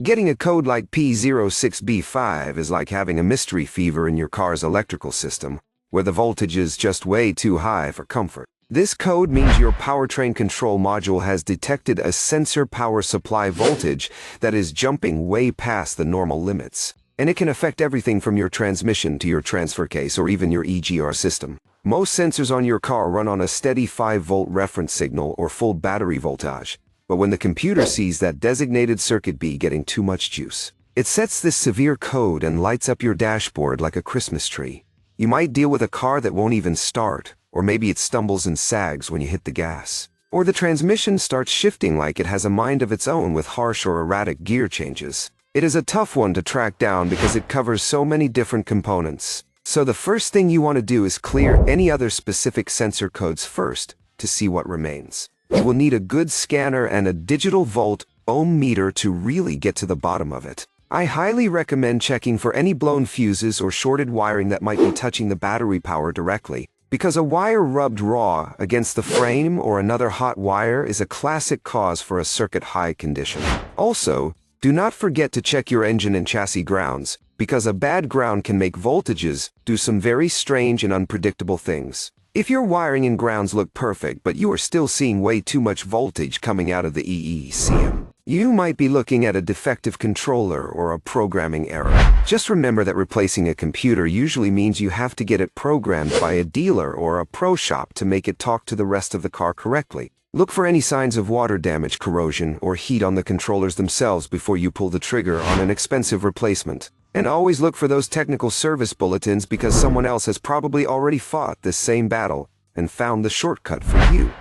Getting a code like P06B5 is like having a mystery fever in your car's electrical system, where the voltage is just way too high for comfort. This code means your powertrain control module has detected a sensor power supply voltage that is jumping way past the normal limits. And it can affect everything from your transmission to your transfer case or even your EGR system. Most sensors on your car run on a steady 5-volt reference signal or full battery voltage. But when the computer sees that designated circuit B getting too much juice, it sets this severe code and lights up your dashboard like a Christmas tree. You might deal with a car that won't even start, or maybe it stumbles and sags when you hit the gas. Or the transmission starts shifting like it has a mind of its own with harsh or erratic gear changes. It is a tough one to track down because it covers so many different components. So the first thing you want to do is clear any other specific sensor codes first to see what remains. You will need a good scanner and a digital volt ohm meter to really get to the bottom of it. I highly recommend checking for any blown fuses or shorted wiring that might be touching the battery power directly, because a wire rubbed raw against the frame or another hot wire is a classic cause for a circuit high condition. Also, do not forget to check your engine and chassis grounds, because a bad ground can make voltages do some very strange and unpredictable things. If your wiring and grounds look perfect but you are still seeing way too much voltage coming out of the EECM, you might be looking at a defective controller or a programming error. Just remember that replacing a computer usually means you have to get it programmed by a dealer or a pro shop to make it talk to the rest of the car correctly. Look for any signs of water damage, corrosion, or heat on the controllers themselves before you pull the trigger on an expensive replacement. And always look for those technical service bulletins because someone else has probably already fought this same battle and found the shortcut for you.